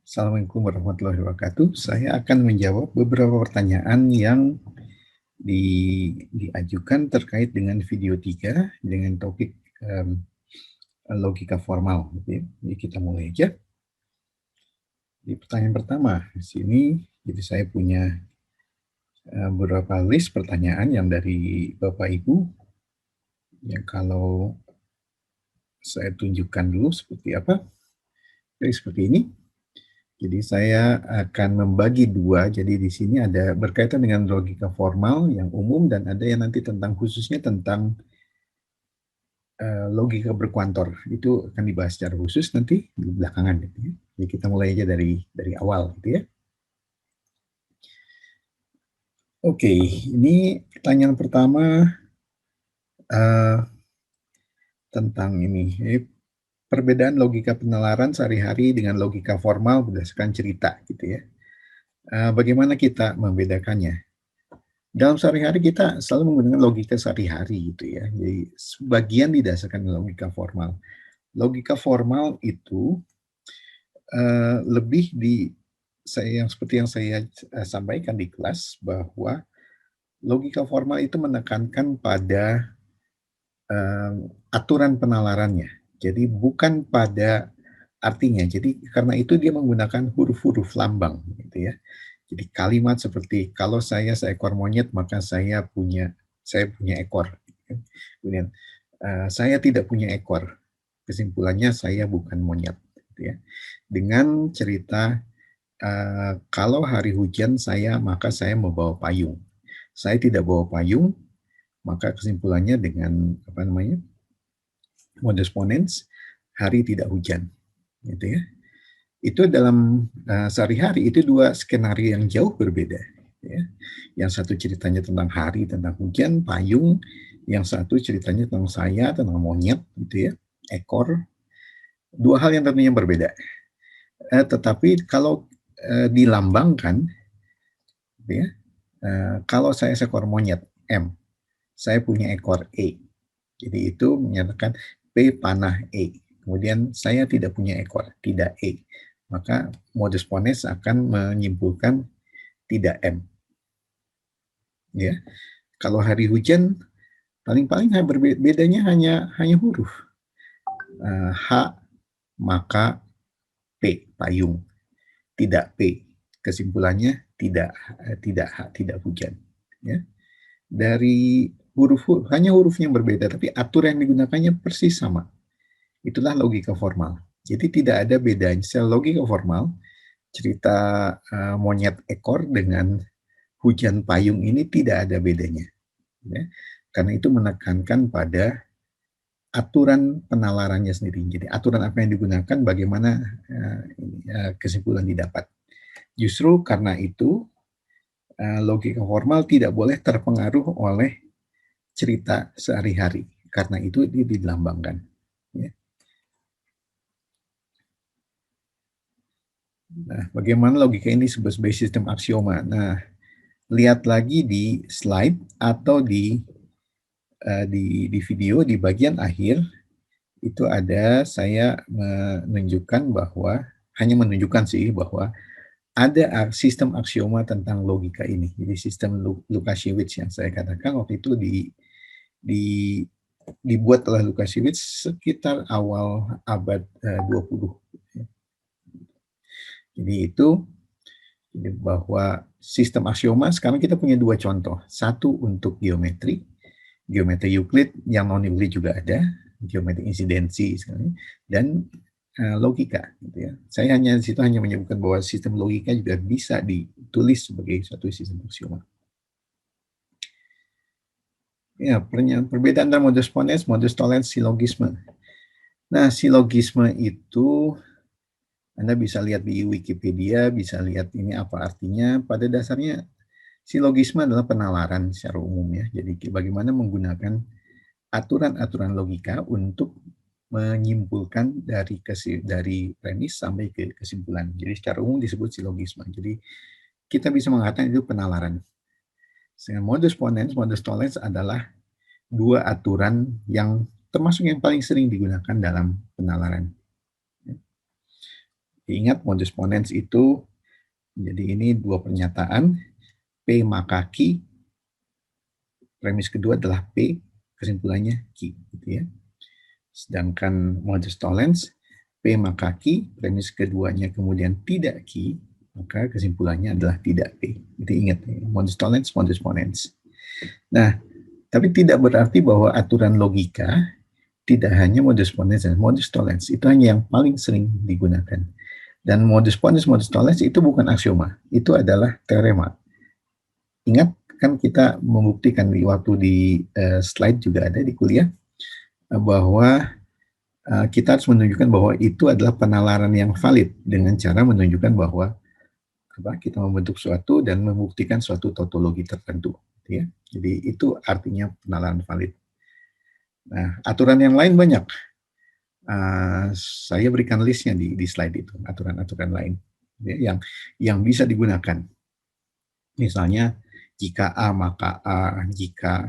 Assalamualaikum warahmatullahi wabarakatuh. Saya akan menjawab beberapa pertanyaan yang diajukan terkait dengan video 3 dengan topik logika formal. Jadi kita mulai aja. Di pertanyaan pertama di sini, jadi saya punya beberapa list pertanyaan yang dari Bapak Ibu. Yang kalau saya tunjukkan dulu seperti apa. Jadi seperti ini. Jadi saya akan membagi dua, jadi di sini ada berkaitan dengan logika formal yang umum dan ada yang nanti tentang khususnya tentang logika berkuantor. Itu akan dibahas secara khusus nanti di belakangan. Gitu ya. Jadi kita mulai aja dari awal gitu ya. Oke, ini pertanyaan pertama tentang ini. Perbedaan logika penalaran sehari-hari dengan logika formal berdasarkan cerita gitu ya. Bagaimana kita membedakannya? Dalam sehari-hari kita selalu menggunakan logika sehari-hari gitu ya. Jadi sebagian didasarkan logika formal. Logika formal itu lebih seperti yang saya sampaikan di kelas bahwa logika formal itu menekankan pada aturan penalarannya. Jadi bukan pada artinya. Jadi karena itu dia menggunakan huruf-huruf lambang gitu ya. Jadi kalimat seperti kalau saya seekor monyet maka saya punya ekor. Kemudian saya tidak punya ekor. Kesimpulannya saya bukan monyet. Gitu ya. Dengan cerita kalau hari hujan maka saya membawa payung. Saya tidak bawa payung, maka kesimpulannya dengan modus ponens, hari tidak hujan. Gitu ya. Itu dalam sehari-hari itu dua skenario yang jauh berbeda. Ya. Yang satu ceritanya tentang hari, tentang hujan, payung. Yang satu ceritanya tentang saya, tentang monyet, gitu ya, ekor. Dua hal yang tentunya berbeda. Tetapi kalau dilambangkan, gitu ya, kalau saya seekor monyet, M, saya punya ekor E. Jadi itu menyatakan P panah E. Kemudian saya tidak punya ekor, tidak E. Maka modus ponens akan menyimpulkan tidak M. Ya, kalau hari hujan paling-paling bedanya hanya huruf. H maka P payung, tidak P. Kesimpulannya tidak H, tidak hujan. Ya. Dari hanya hurufnya berbeda, tapi aturan yang digunakannya persis sama. Itulah logika formal. Jadi tidak ada bedanya. Secara logika formal, cerita monyet ekor dengan hujan payung ini tidak ada bedanya. Ya. Karena itu menekankan pada aturan penalarannya sendiri. Jadi aturan apa yang digunakan, bagaimana kesimpulan didapat. Justru karena itu logika formal tidak boleh terpengaruh oleh cerita sehari-hari. Karena itu dia dilambangkan. Ya. Nah, bagaimana logika ini disebut sebagai sistem aksioma? Nah, lihat lagi di slide atau di video di bagian akhir itu ada saya menunjukkan bahwa bahwa ada sistem aksioma tentang logika ini. Jadi sistem Lukasiewicz yang saya katakan waktu itu dibuat oleh Lukasiewicz sekitar awal abad 20. Jadi itu bahwa sistem aksioma sekarang kita punya dua contoh. Satu untuk geometri Euclid, yang non-Euclid juga ada, geometri insidensi dan logika. Gitu ya. Saya di situ hanya menyebutkan bahwa sistem logika juga bisa ditulis sebagai satu sistem aksioma. Ya, perbedaan antara modus ponens, modus tollens, silogisme. Nah, silogisme itu Anda bisa lihat di Wikipedia, bisa lihat ini apa artinya. Pada dasarnya silogisme adalah penalaran secara umum ya. Jadi bagaimana menggunakan aturan-aturan logika untuk menyimpulkan dari premis sampai ke kesimpulan. Jadi secara umum disebut silogisme. Jadi kita bisa mengatakan itu penalaran. Modus ponens, modus tollens adalah dua aturan yang termasuk yang paling sering digunakan dalam penalaran. Ingat modus ponens itu, jadi ini dua pernyataan, P maka Q, premis kedua adalah P, kesimpulannya Q, gitu ya. Sedangkan modus tollens, P maka Q, premis keduanya kemudian tidak Q, maka kesimpulannya adalah tidak P. Itu ingat, modus tollens, modus ponens. Nah, tapi tidak berarti bahwa aturan logika tidak hanya modus ponens dan modus tollens, itu hanya yang paling sering digunakan. Dan modus ponens, modus tollens itu bukan aksioma, itu adalah teorema. Ingat kan kita membuktikan di waktu di slide juga ada di kuliah bahwa kita harus menunjukkan bahwa itu adalah penalaran yang valid dengan cara menunjukkan bahwa kita membentuk suatu dan membuktikan suatu tautologi tertentu. Ya. Jadi itu artinya penalaran valid. Nah, aturan yang lain banyak. Saya berikan listnya di slide itu, aturan-aturan lain ya, yang bisa digunakan. Misalnya, jika A maka A, jika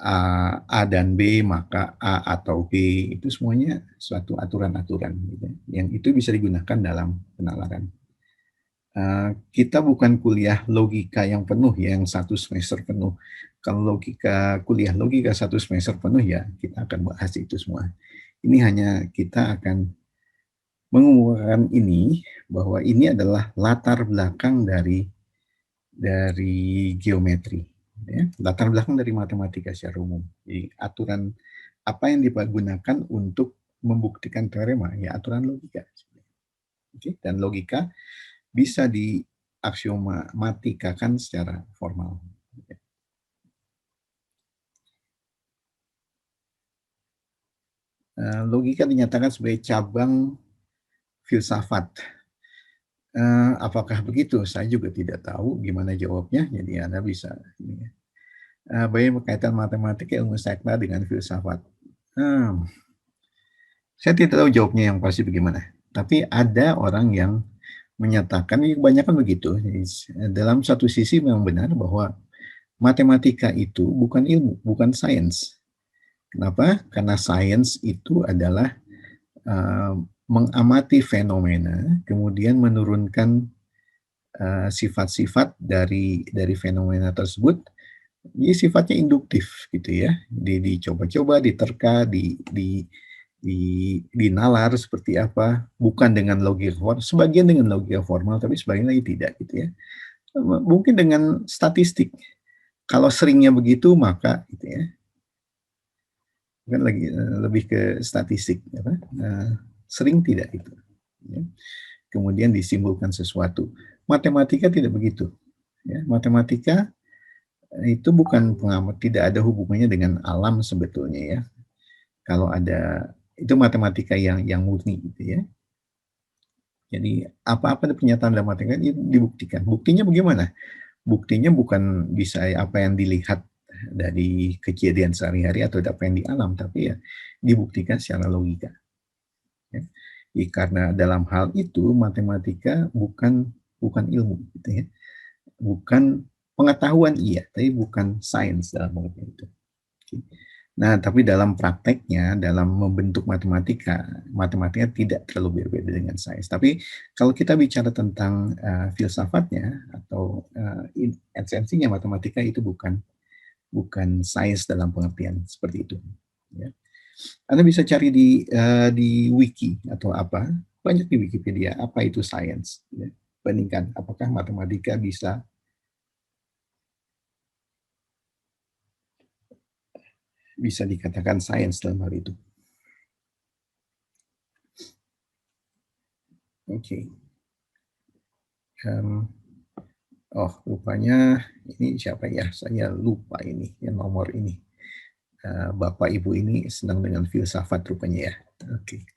A dan B maka A atau B, itu semuanya suatu aturan-aturan gitu, yang itu bisa digunakan dalam penalaran. Kita bukan kuliah logika yang penuh ya, yang satu semester penuh. Kalau kuliah logika satu semester penuh ya kita akan bahas itu semua. Ini hanya kita akan mengumumkan ini bahwa ini adalah latar belakang dari geometri, ya. Latar belakang dari matematika secara umum. Jadi aturan apa yang digunakan untuk membuktikan teorema ya aturan logika. Oke, dan logika bisa diaksiomatikakan secara formal. Logika dinyatakan sebagai cabang filsafat. Apakah begitu? Saya juga tidak tahu gimana jawabnya, jadi Anda bisa. Bagaimana berkaitan matematika, ilmu sastra dengan filsafat? Saya tidak tahu jawabnya yang pasti bagaimana. Tapi ada orang yang menyatakan, kebanyakan begitu. Dalam satu sisi memang benar bahwa matematika itu bukan ilmu, bukan sains. Kenapa? Karena sains itu adalah mengamati fenomena, kemudian menurunkan sifat-sifat dari fenomena tersebut. Ini sifatnya induktif gitu ya. Dicoba-coba, diterka, dinalar seperti apa, bukan dengan logika formal, sebagian dengan logika formal, tapi sebagian lagi tidak gitu ya. Mungkin dengan statistik. Kalau seringnya begitu maka gitu ya. Kan lagi lebih ke statistik apa? Sering tidak itu. Ya. Kemudian disimpulkan sesuatu. Matematika tidak begitu. Ya, matematika itu bukan pengamat, tidak ada hubungannya dengan alam sebetulnya ya. Kalau ada itu matematika yang murni gitu ya. Jadi apa-apa pernyataan dalam matematika itu dibuktikan. Buktinya bagaimana? Buktinya bukan bisa apa yang dilihat dari kejadian sehari-hari atau apa yang di alam, tapi ya dibuktikan secara logika. Ya. Karena dalam hal itu matematika bukan ilmu, gitu ya. Bukan pengetahuan iya, tapi bukan sains dalam pengertian itu. Nah, tapi dalam prakteknya, dalam membentuk matematika tidak terlalu berbeda dengan sains. Tapi kalau kita bicara tentang filsafatnya atau esensinya matematika itu bukan sains dalam pengertian seperti itu. Ya. Anda bisa cari di wiki atau apa, banyak di Wikipedia, apa itu sains. Ya. Bandingkan, apakah matematika bisa dikatakan sains dalam hal itu. Oke. Oh, rupanya ini siapa ya? Saya lupa ini, yang nomor ini. Bapak Ibu ini senang dengan filsafat rupanya ya. Oke.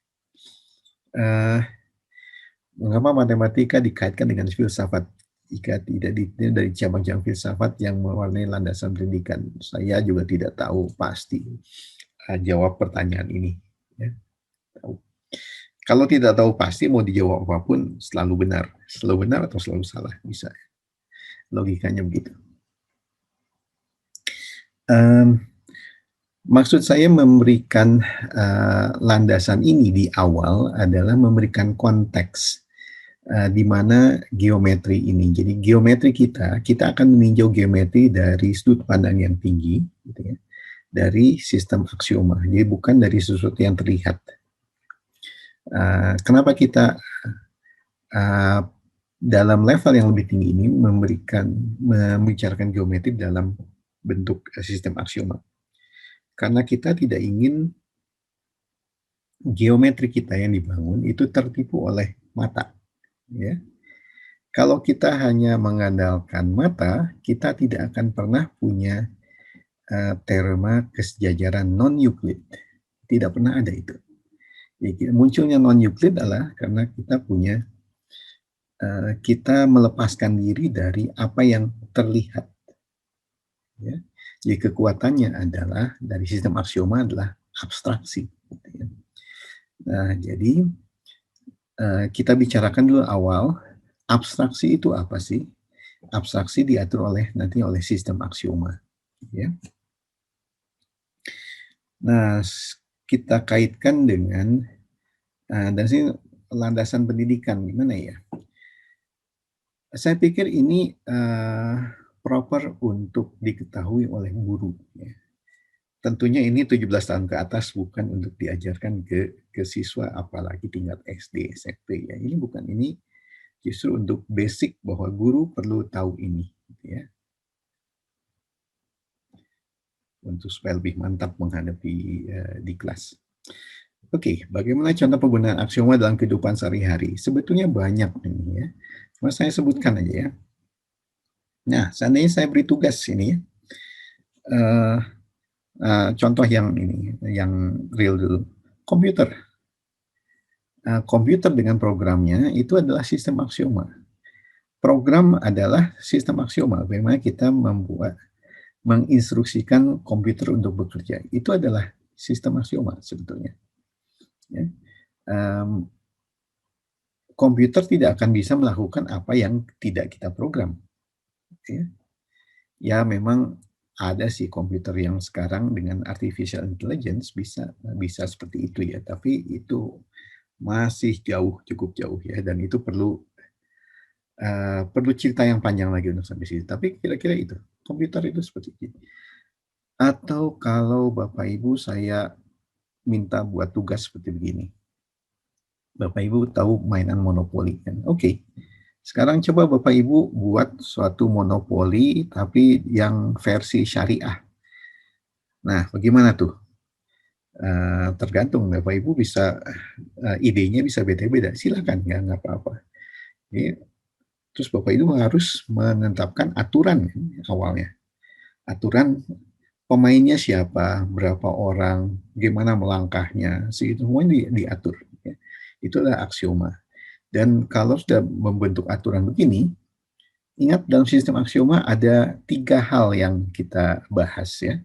Mengapa matematika dikaitkan dengan filsafat? Jika tidak dari cabang-cabang filsafat yang mewarnai landasan pendidikan, saya juga tidak tahu pasti jawab pertanyaan ini. Ya. Kalau tidak tahu pasti mau dijawab apapun selalu benar atau selalu salah bisa. Logikanya begitu. Maksud saya memberikan, landasan ini di awal adalah memberikan konteks, di mana geometri ini. Jadi geometri kita akan meninjau geometri dari sudut pandang yang tinggi, gitu ya, dari sistem aksioma. Jadi bukan dari sesuatu yang terlihat. Kenapa kita, eee, dalam level yang lebih tinggi ini membicarakan geometri dalam bentuk, sistem aksioma? Karena kita tidak ingin geometri kita yang dibangun itu tertipu oleh mata, ya. Kalau kita hanya mengandalkan mata, kita tidak akan pernah punya, teorema kesejajaran non-Euclid. Tidak pernah ada itu. Jadi munculnya non-Euclid adalah karena kita melepaskan diri dari apa yang terlihat, ya. Jadi kekuatannya adalah dari sistem aksioma adalah abstraksi, gitu ya. Nah, jadi, kita bicarakan dulu awal, abstraksi itu apa sih? Abstraksi diatur nanti oleh sistem aksioma, ya. Nah, kita kaitkan dengan, dan sini landasan pendidikan, gimana ya? Saya pikir ini, proper untuk diketahui oleh guru, ya. Tentunya ini 17 tahun ke atas bukan untuk diajarkan ke siswa apalagi tingkat SD, SMP ya. Ini bukan, ini justru untuk basic bahwa guru perlu tahu ini, gitu ya, untuk supaya lebih mantap menghadapi, di kelas. Oke, bagaimana contoh penggunaan aksioma dalam kehidupan sehari-hari? Sebetulnya banyak ini ya, cuma saya sebutkan aja ya. Nah, seandainya saya beri tugas ini ya, eee contoh yang ini, yang real dulu. Komputer. Komputer dengan programnya itu adalah sistem aksioma. Program adalah sistem aksioma, bagaimana kita menginstruksikan komputer untuk bekerja. Itu adalah sistem aksioma sebetulnya, ya. Mmm, Komputer tidak akan bisa melakukan apa yang tidak kita program, ya. Ya memang ada sih komputer yang sekarang dengan artificial intelligence bisa bisa seperti itu ya, tapi itu masih jauh, cukup jauh ya, dan itu perlu cerita yang panjang lagi untuk sampai situ. Tapi kira-kira itu, komputer itu seperti itu. Atau kalau Bapak Ibu saya minta buat tugas seperti begini. Bapak Ibu tahu mainan monopoli kan? Oke. Sekarang coba Bapak Ibu buat suatu monopoli tapi yang versi syariah. Nah, bagaimana tuh? Tergantung Bapak Ibu bisa, idenya bisa beda-beda, silakan, nggak apa-apa. Jadi terus Bapak Ibu harus menetapkan aturan awalnya. Aturan pemainnya siapa, berapa orang, gimana melangkahnya, segitu semuanya diatur, ya. Itu adalah aksioma. Dan kalau sudah membentuk aturan begini, ingat dalam sistem aksioma ada 3 hal yang kita bahas ya,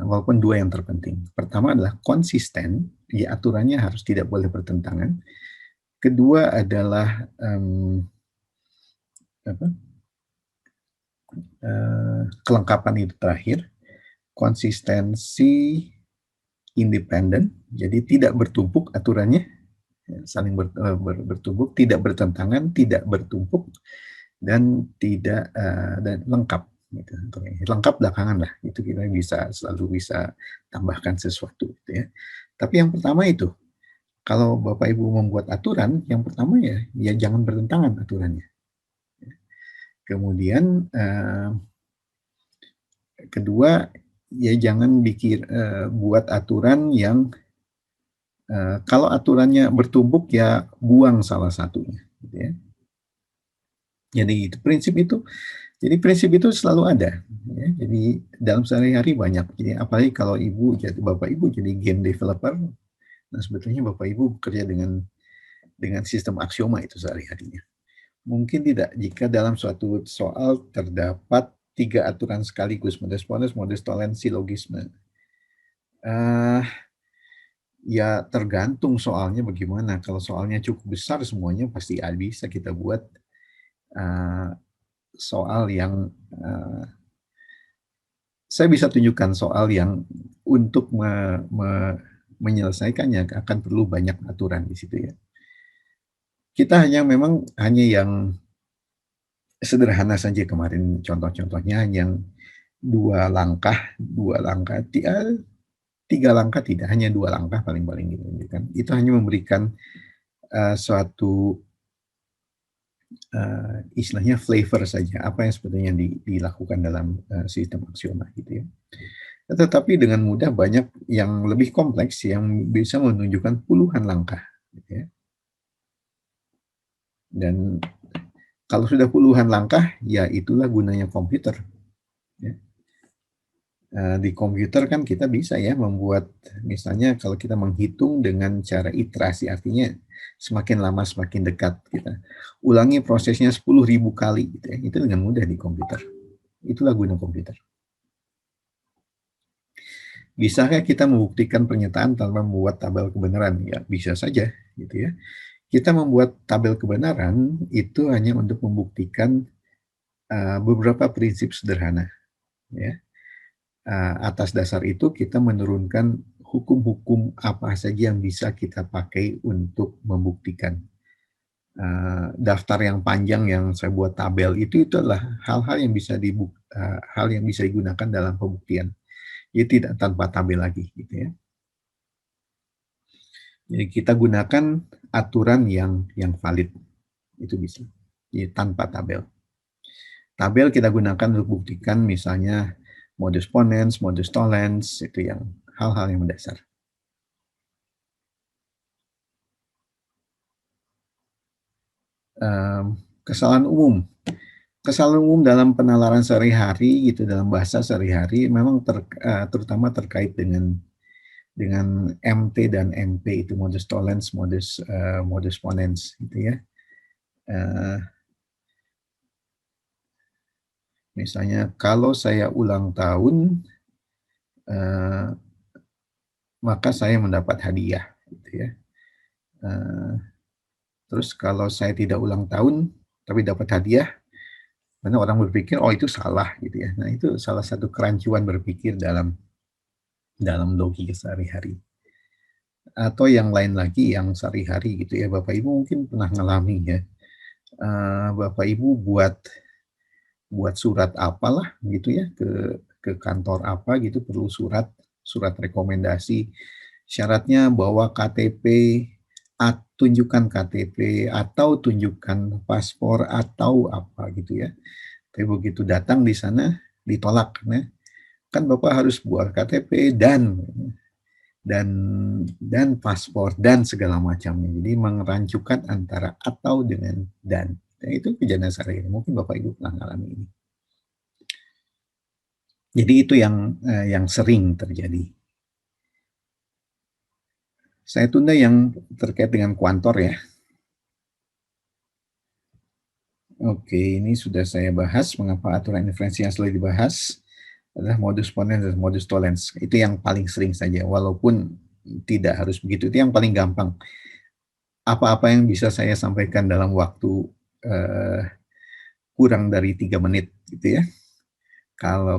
walaupun 2 yang terpenting. Pertama adalah konsisten, ya aturannya harus tidak boleh bertentangan. Kedua adalah, apa, kelengkapan itu terakhir, konsistensi, independen, jadi tidak bertumpuk aturannya, ya, saling bertumpuk, tidak bertentangan, tidak bertumpuk, dan tidak, dan lengkap gitu. Lengkap belakangan lah, itu kita selalu bisa tambahkan sesuatu gitu ya. Tapi yang pertama itu, kalau Bapak Ibu membuat aturan, yang pertama ya jangan bertentangan aturannya. Kemudian, kedua, ya jangan buat aturan yang, kalau aturannya bertumpuk ya buang salah satunya, gitu ya. Jadi prinsip itu selalu ada, ya. Jadi dalam sehari-hari banyak, jadi apalagi kalau Bapak Ibu jadi game developer, nah sebetulnya Bapak Ibu bekerja dengan sistem aksioma itu sehari-harinya. Mungkin tidak jika dalam suatu soal terdapat 3 aturan sekaligus, modus ponens, modus tollens, silogisme. Eee, ya tergantung soalnya bagaimana, kalau soalnya cukup besar semuanya pasti bisa kita buat, eee, soal yang, Saya bisa tunjukkan soal yang untuk menyelesaikannya akan perlu banyak aturan di situ ya. Kita memang hanya yang sederhana saja kemarin contoh-contohnya yang 2 langkah, 3 langkah tidak, hanya 2 langkah paling-paling gitu kan. Itu hanya memberikan, suatu, istilahnya flavor saja, apa yang sebetulnya dilakukan dalam, sistem aksioma gitu ya. Tetapi dengan mudah banyak yang lebih kompleks yang bisa menunjukkan puluhan langkah gitu ya. Dan kalau sudah puluhan langkah, ya itulah gunanya komputer ya. Di komputer kan kita bisa ya membuat misalnya kalau kita menghitung dengan cara iterasi, artinya semakin lama semakin dekat kita. Ulangi prosesnya 10.000 kali gitu ya, itu dengan mudah di komputer. Itulah guna komputer. Bisakah kita membuktikan pernyataan tanpa membuat tabel kebenaran? Ya, bisa saja gitu ya. Kita membuat tabel kebenaran itu hanya untuk membuktikan, beberapa prinsip sederhana ya. Atas dasar itu kita menurunkan hukum-hukum apa saja yang bisa kita pakai untuk membuktikan. Daftar yang panjang yang saya buat tabel itu adalah hal-hal yang bisa hal yang bisa digunakan dalam pembuktian. Jadi tidak tanpa tabel lagi gitu ya. Jadi kita gunakan aturan yang valid, itu bisa. Jadi tanpa tabel. Tabel kita gunakan untuk buktikan misalnya modus ponens, modus tollens, itu yang hal-hal yang mendasar. Kesalahan umum. Kesalahan umum dalam penalaran sehari-hari gitu, dalam bahasa sehari-hari memang terutama terkait dengan MT dan MP itu modus tollens, modus ponens gitu ya. Eee, Misalnya kalau saya ulang tahun, eee, maka saya mendapat hadiah gitu ya. Eee, Terus kalau saya tidak ulang tahun tapi dapat hadiah, mana orang berpikir, "Oh itu salah," gitu ya. Nah itu salah satu kerancuan berpikir dalam dalam logika sehari-hari. Atau yang lain lagi yang sehari-hari gitu ya, Bapak Ibu mungkin pernah ngalami ya, Bapak Ibu buat buat surat apalah gitu ya, ke kantor apa gitu, perlu surat rekomendasi, syaratnya bawa KTP, tunjukkan KTP atau tunjukkan paspor atau apa gitu ya. Tapi begitu datang di sana ditolak, nah, kan Bapak harus buat KTP dan paspor dan segala macamnya. Jadi merancukan antara atau dengan dan. Nah, itu kejadian sehari-hari. Mungkin Bapak Ibu pernah mengalami ini. Jadi itu yang sering terjadi. Saya tunda yang terkait dengan kuantor ya. Oke, ini sudah saya bahas mengapa aturan inferensi yang selalu dibahas adalah modus ponens dan modus tollens. Itu yang paling sering saja, walaupun tidak harus begitu. Itu yang paling gampang. Apa-apa yang bisa saya sampaikan dalam waktu eh, kurang dari 3 menit, gitu ya.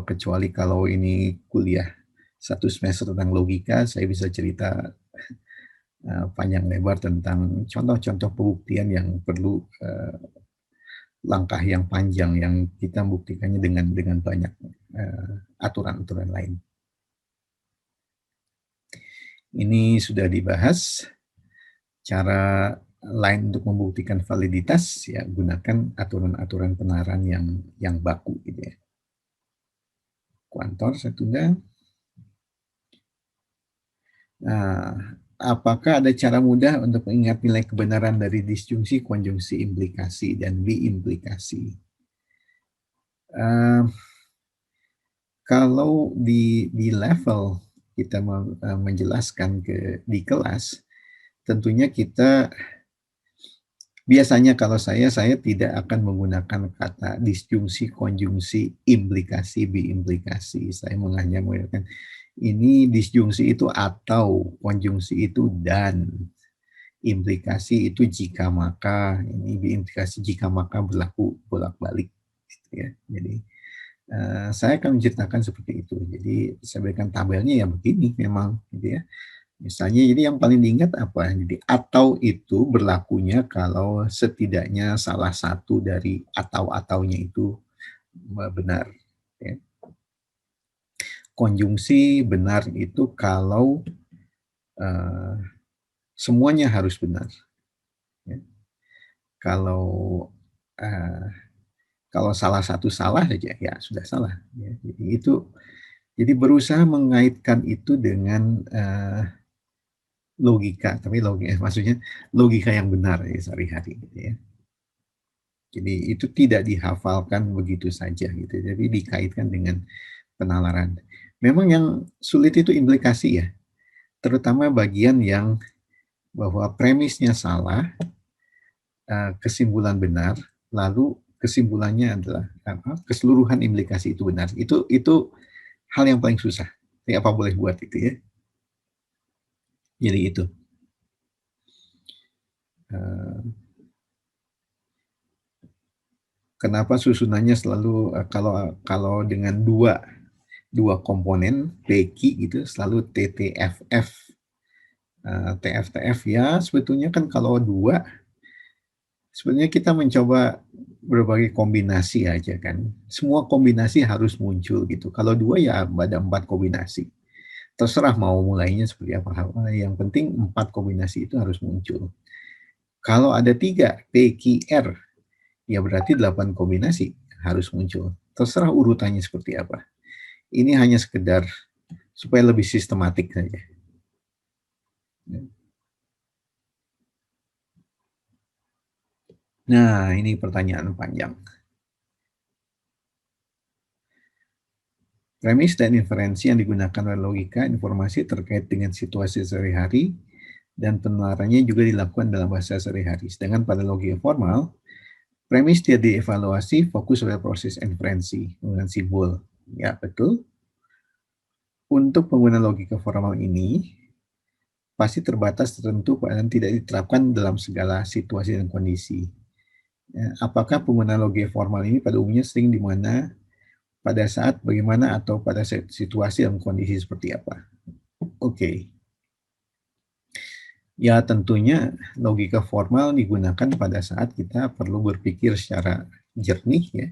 Kecuali kalau ini kuliah 1 semester tentang logika, saya bisa cerita panjang lebar tentang contoh-contoh pembuktian yang perlu langkah yang panjang yang kita membuktikannya dengan banyak aturan-aturan lain. Ini sudah dibahas cara lain untuk membuktikan validitas ya gunakan aturan-aturan penalaran yang baku gitu ya. Kuantor saya tunda. Nah, apakah ada cara mudah untuk mengingat nilai kebenaran dari disjungsi, konjungsi, implikasi, dan biimplikasi? Uh, Kalau di level kita menjelaskan di kelas, tentunya kita biasanya kalau saya tidak akan menggunakan kata disjungsi, konjungsi, implikasi, biimplikasi. Saya hanya menggunakan ini disjungsi itu atau, konjungsi itu dan, implikasi itu jika maka, ini biimplikasi jika maka berlaku bolak-balik gitu ya. Jadi Saya akan menceritakan seperti itu. Jadi saya berikan tabelnya ya begini memang gitu ya. Misalnya jadi yang paling diingat apa? Jadi atau itu berlakunya kalau setidaknya salah satu dari atau-ataunya itu benar, ya. Konjungsi benar itu kalau, eee, semuanya harus benar, ya. Kalau, eee, kalau salah satu salah saja, ya sudah salah, ya. Jadi berusaha mengaitkan itu dengan, logika, tapi maksudnya logika yang benar ya sehari-hari gitu ya. Jadi itu tidak dihafalkan begitu saja gitu, tapi dikaitkan dengan penalaran. Memang yang sulit itu implikasi ya, terutama bagian yang bahwa premisnya salah, kesimpulan benar, lalu kesimpulannya adalah apa, keseluruhan implikasi itu benar. Itu hal yang paling susah. Ya apa boleh buat itu ya. Jadi itu, eee, kenapa susunannya selalu, kalau kalau dengan dua dua komponen PQ gitu selalu TTFF. TF-TF ya sebetulnya kan kalau 2 sebenarnya kita mencoba berbagai kombinasi aja kan. Semua kombinasi harus muncul gitu. Kalau 2 ya ada 4 kombinasi. Terserah mau mulainya seperti apa, yang penting 4 kombinasi itu harus muncul. Kalau ada 3 PQR, ya berarti 8 kombinasi harus muncul. Terserah urutannya seperti apa. Ini hanya sekedar supaya lebih sistematik saja. Nah, ini pertanyaan panjang. Premis dan inferensi yang digunakan oleh logika informasi terkait dengan situasi sehari-hari dan penularannya juga dilakukan dalam bahasa sehari-hari. Sedangkan pada logika formal, premis tidak dievaluasi, fokus pada proses inferensi menggunakan simbol. Ya, betul. Untuk penggunaan logika formal ini pasti terbatas tertentu dan tidak diterapkan dalam segala situasi dan kondisi. Ya, apakah penggunaan logika formal ini pada umumnya sering di mana, pada saat, bagaimana, atau pada situasi dan kondisi seperti apa? Oke. Ya tentunya logika formal digunakan pada saat kita perlu berpikir secara jernih ya.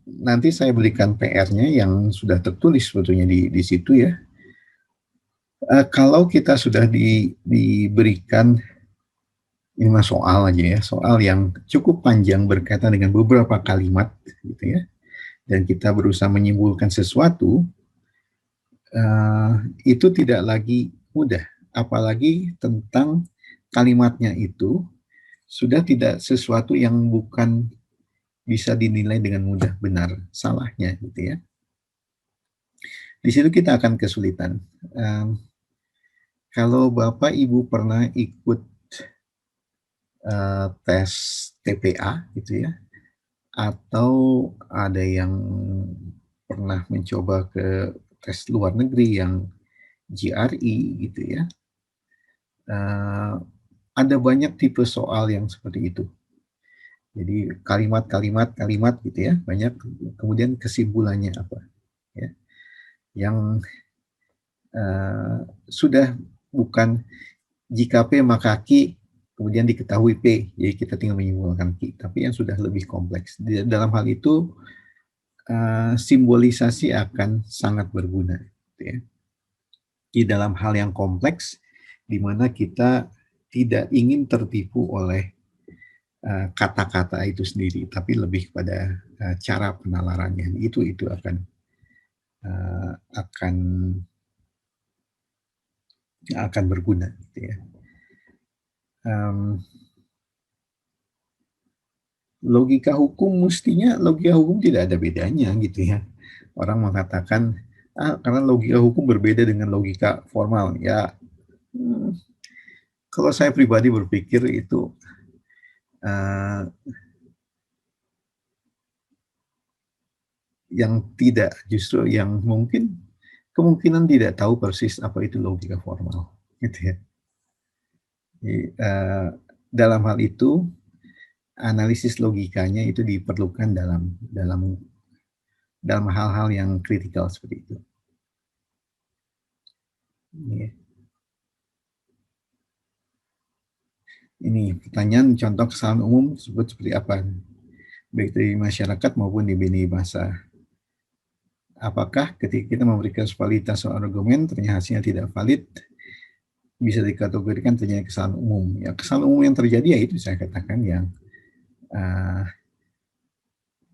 Nanti saya berikan PR-nya yang sudah tertulis sebetulnya di situ ya. Kalau kita sudah diberikan 5 soal aja ya, soal yang cukup panjang berkaitan dengan beberapa kalimat gitu ya, dan kita berusaha menyimpulkan sesuatu, eee, itu tidak lagi mudah, apalagi tentang kalimatnya itu sudah tidak sesuatu yang bukan bisa dinilai dengan mudah benar salahnya gitu ya. Di situ kita akan kesulitan. Kalau Bapak Ibu pernah ikut, tes TPA gitu ya, atau ada yang pernah mencoba ke tes luar negeri yang GRE gitu ya, eee, ada banyak tipe soal yang seperti itu. Jadi kalimat gitu ya, banyak, kemudian kesimpulannya apa, ya. Yang, sudah bukan jika P maka Q, kemudian diketahui P, jadi kita tinggal menyimpulkan Q, tapi yang sudah lebih kompleks. Dalam hal itu, simbolisasi akan sangat berguna, gitu ya. Di dalam hal yang kompleks, di mana kita tidak ingin tertipu oleh, kata-kata itu sendiri, tapi lebih kepada, cara penalarannya. Itu akan akan berguna, gitu ya. Mmm, logika hukum tidak ada bedanya gitu ya. Orang mengatakan, karena logika hukum berbeda dengan logika formal. Ya, mmm, kalau saya pribadi berpikir itu, eee, yang tidak, justru yang mungkin kemungkinan tidak tahu persis apa itu logika formal, gitu ya. Dalam hal itu, analisis logikanya itu diperlukan dalam dalam dalam hal-hal yang kritikal seperti itu. Iya. Ini pertanyaan contoh kesalahan umum tersebut seperti apa? Baik dari masyarakat maupun di bini masa. Apakah ketika kita memberikan validitas soal argumen, ternyata hasilnya tidak valid, bisa dikategorikan terjadi kesalahan umum? Ya, kesalahan umum yang terjadi ya itu saya katakan yang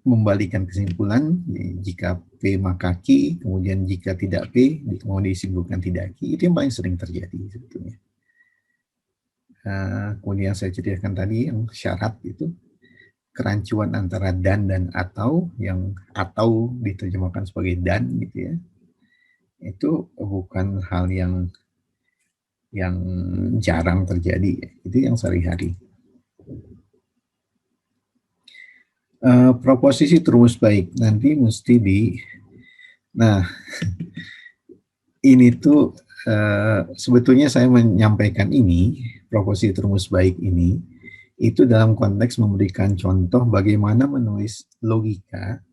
membalikan kesimpulan, jika P maka Q, kemudian jika tidak P, mau disimpulkan tidak Q, itu yang paling sering terjadi sebetulnya. Kemudian saya ceritakan tadi yang syarat itu, kerancuan antara dan atau, yang atau diterjemahkan sebagai dan gitu ya, itu bukan hal yang jarang terjadi, itu yang sehari-hari. Proposisi terus baik, nanti mesti nah ini tuh sebetulnya saya menyampaikan ini, proposisi rumus baik ini, itu dalam konteks memberikan contoh bagaimana menulis logika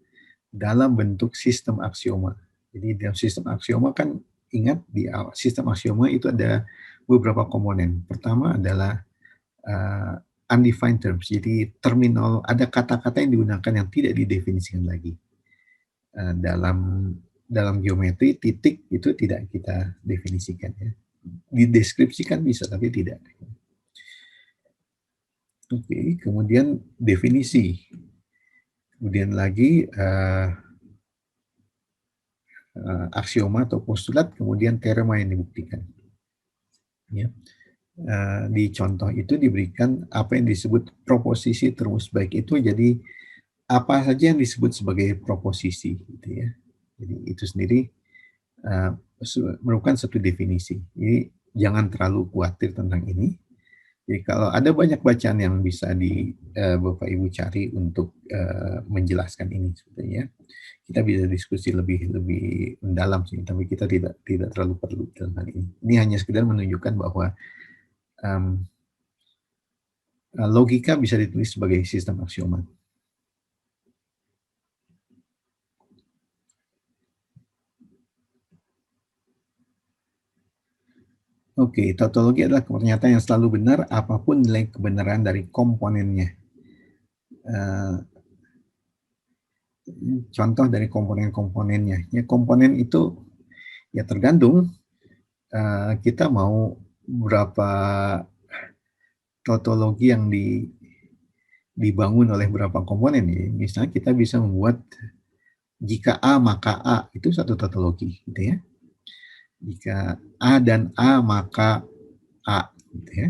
dalam bentuk sistem aksioma. Jadi dalam sistem aksioma kan, ingat di sistem aksioma itu ada beberapa komponen. Pertama adalah undefined terms, jadi terminal, ada kata-kata yang digunakan yang tidak didefinisikan lagi. Dalam geometri, titik itu tidak kita definisikan ya. Dideskripsikan bisa, tapi tidak. Oke, kemudian definisi. Kemudian lagi aksioma atau postulat, kemudian teorema yang dibuktikan. Ya. Di contoh itu diberikan apa yang disebut proposisi terus baik itu, jadi apa saja yang disebut sebagai proposisi, gitu ya. Jadi itu sendiri merupakan satu definisi. Jadi jangan terlalu khawatir tentang ini. Jadi kalau ada banyak bacaan yang bisa Bapak Ibu cari untuk menjelaskan ini sebetulnya. Kita bisa diskusi lebih mendalam sih, tapi kita tidak terlalu perlu dalam hal ini. Ini hanya sekedar menunjukkan bahwa logika bisa ditulis sebagai sistem aksioma. Oke, tautologi adalah pernyataan yang selalu benar apapun nilai kebenaran dari komponennya. Contoh dari komponen-komponennya. Ya, komponen itu ya tergantung kita mau berapa tautologi yang dibangun oleh berapa komponen ya. Misalnya kita bisa membuat jika A maka A, itu satu tautologi gitu ya. Jika A dan A maka A gitu ya.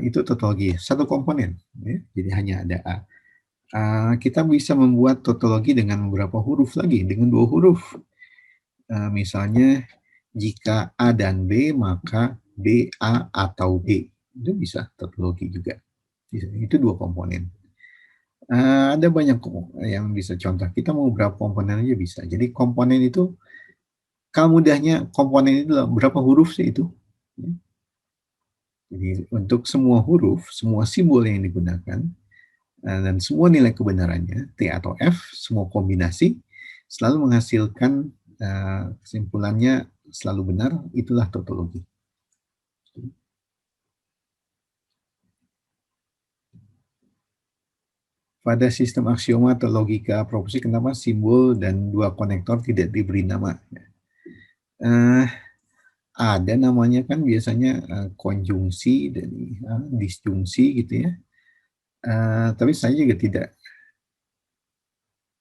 Itu tautologi satu komponen ya. Jadi hanya ada A. Kita bisa membuat tautologi dengan beberapa huruf lagi, dengan 2 huruf. Misalnya jika A dan B maka B A atau B, itu bisa tautologi juga. Itu 2 komponen. Ada banyak yang bisa contoh. Kita mau berapa komponen aja bisa. Jadi komponen itu, kalau mudahnya komponen itu berapa huruf sih itu? Jadi untuk semua huruf, semua simbol yang digunakan, dan semua nilai kebenarannya, T atau F, semua kombinasi, selalu menghasilkan kesimpulannya selalu benar, itulah tautologi. Pada sistem aksioma atau logika proposisi, kenapa simbol dan 2 konektor tidak diberi nama? Ada namanya kan biasanya konjungsi dan disjungsi gitu ya. Tapi saya juga tidak,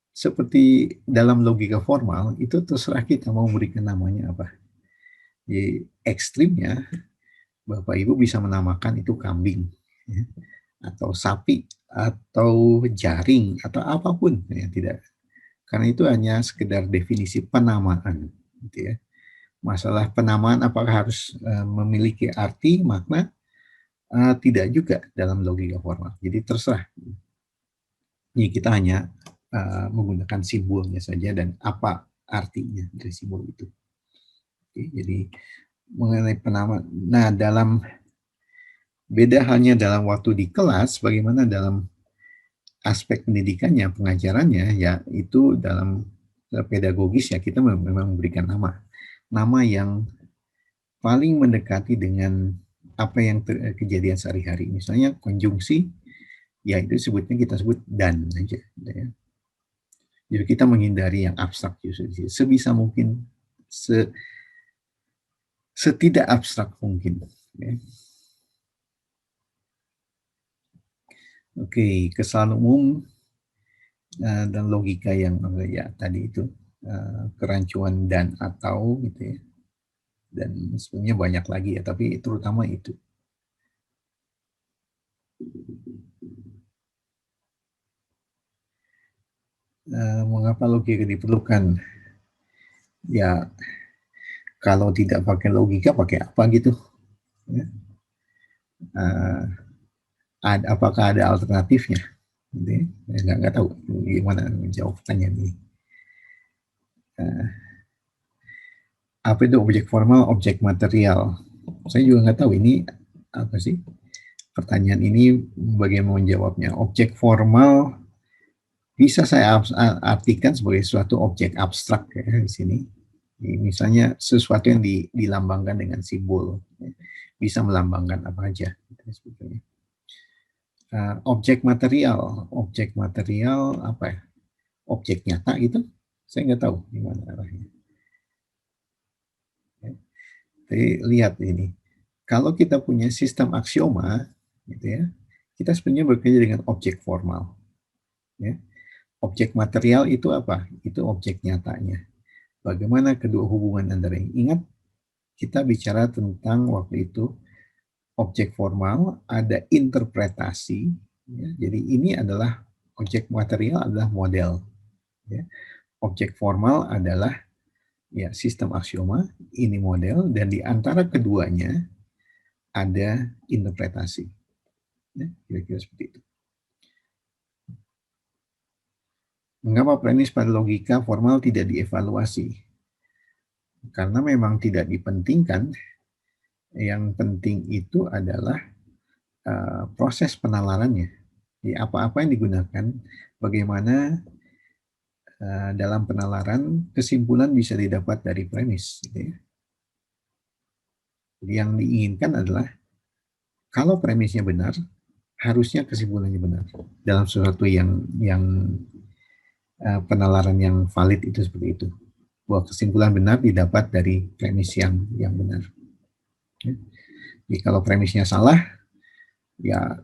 seperti dalam logika formal itu terserah kita mau berikan namanya apa. Jadi ekstrimnya Bapak Ibu bisa menamakan itu kambing ya, atau sapi atau jaring atau apapun ya, tidak, karena itu hanya sekedar definisi penamaan gitu ya. Masalah penamaan apakah harus memiliki arti makna, tidak juga dalam logika formal. Jadi terserah. Jadi kita hanya menggunakan simbolnya saja dan apa artinya dari simbol itu. Oke, jadi mengenai penamaan. Nah, beda halnya dalam waktu di kelas, bagaimana dalam aspek pendidikannya, pengajarannya, ya itu dalam pedagogis ya kita memang memberikan nama yang paling mendekati dengan apa yang kejadian sehari-hari. Misalnya konjungsi, ya itu kita sebut dan aja. Gitu ya. Jadi kita menghindari yang abstrak justru. Sebisa mungkin, setidak abstrak mungkin. Ya. Oke, kesalahan umum dan logika yang ya tadi itu kerancuan dan atau gitu ya. Dan sebenarnya banyak lagi ya, tapi terutama itu. Mengapa logika diperlukan? Ya, kalau tidak pakai logika, pakai apa gitu? Ya. Apakah ada alternatifnya? Gitu ya. Nggak tahu gimana menjawab pertanyaan ini. Apa itu objek formal, objek material? Saya juga nggak tahu ini apa sih. Pertanyaan ini bagaimana menjawabnya. Objek formal bisa saya artikan sebagai suatu objek abstrak ya di sini. Misalnya sesuatu yang dilambangkan dengan simbol, ya. Bisa melambangkan apa aja. Sebetulnya. Objek material apa ya? Objek nyata gitu? Saya nggak tahu gimana arahnya. Ya. Jadi lihat ini, kalau kita punya sistem aksioma, gitu ya, kita sebenarnya bekerja dengan objek formal. Ya. Objek material itu apa? Itu objek nyatanya. Bagaimana kedua hubungan antara ini? Ingat, kita bicara tentang waktu itu objek formal, ada interpretasi. Ya, jadi ini adalah objek material adalah model. Ya. Objek formal adalah ya sistem aksioma, ini model, dan di antara keduanya ada interpretasi. Ya, kira-kira seperti itu. Mengapa premis pada logika formal tidak dievaluasi? Karena memang tidak dipentingkan. Yang penting itu adalah proses penalarannya. Jadi apa-apa yang digunakan, bagaimana dalam penalaran kesimpulan bisa didapat dari premis. Gitu ya. Jadi yang diinginkan adalah kalau premisnya benar, harusnya kesimpulannya benar. Dalam sesuatu yang penalaran yang valid itu seperti itu. Bahwa kesimpulan benar didapat dari premis yang benar. Ya. Jadi kalau premisnya salah, ya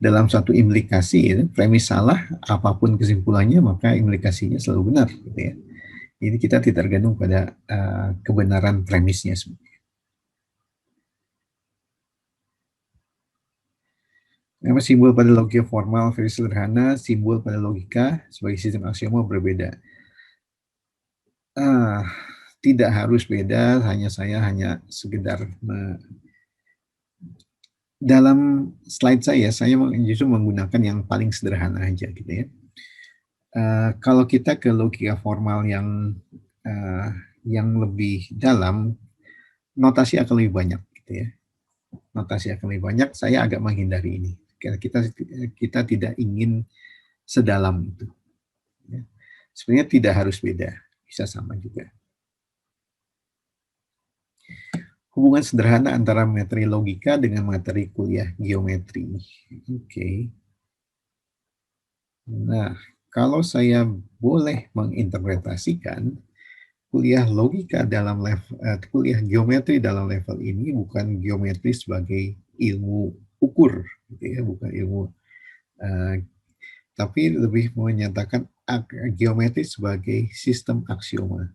dalam satu implikasi, ya, premis salah, apapun kesimpulannya, maka implikasinya selalu benar. Gitu ya. Jadi kita tidak tergantung pada kebenaran premisnya. Nama simbol pada logika formal versi sederhana, simbol pada logika sebagai sistem aksioma berbeda. Tidak harus beda, saya hanya sekedar dalam slide saya justru menggunakan yang paling sederhana aja gitu ya. Kalau kita ke logika formal yang lebih dalam, notasi akan lebih banyak gitu ya. Notasi akan lebih banyak, saya agak menghindari ini. Kita tidak ingin sedalam itu. Ya. Sebenarnya tidak harus beda, bisa sama juga. Hubungan sederhana antara materi logika dengan materi kuliah geometri. Oke. Nah, kalau saya boleh menginterpretasikan, kuliah logika dalam level, kuliah geometri dalam level ini bukan geometri sebagai ilmu ukur, gitu ya, bukan ilmu, tapi lebih menyatakan geometri sebagai sistem aksioma.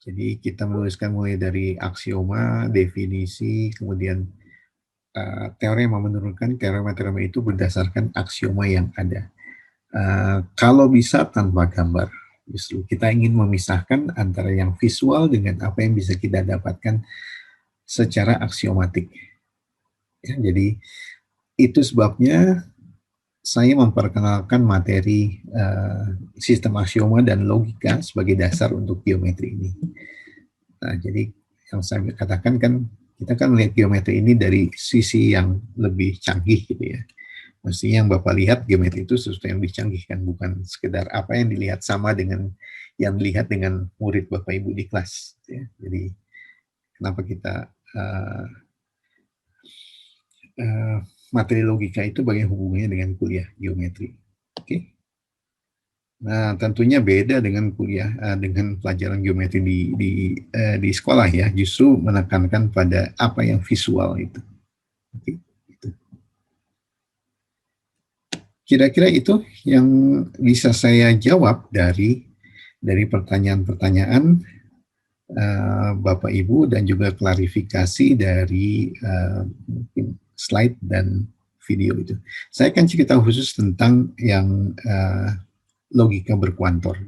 Jadi kita menuliskan mulai dari aksioma, definisi, kemudian teorema, menurunkan teorema-teorema itu berdasarkan aksioma yang ada. Kalau bisa tanpa gambar. Justru kita ingin memisahkan antara yang visual dengan apa yang bisa kita dapatkan secara aksiomatik. Ya, jadi itu sebabnya saya memperkenalkan materi sistem aksioma dan logika sebagai dasar untuk geometri ini. Nah, jadi yang saya katakan kan, kita kan melihat geometri ini dari sisi yang lebih canggih gitu ya. Mestinya yang Bapak lihat geometri itu sesuatu yang dicanggihkan, bukan sekedar apa yang dilihat sama dengan yang dilihat dengan murid Bapak Ibu di kelas, ya. Jadi kenapa kita materi logika itu bagaimana hubungannya dengan kuliah geometri. Oke. Nah, tentunya beda dengan kuliah dengan pelajaran geometri di sekolah ya, justru menekankan pada apa yang visual itu. Oke, itu. Kira-kira itu yang bisa saya jawab dari pertanyaan-pertanyaan Bapak Ibu dan juga klarifikasi dari slide dan video itu. Saya akan cerita khusus tentang yang logika berkuantor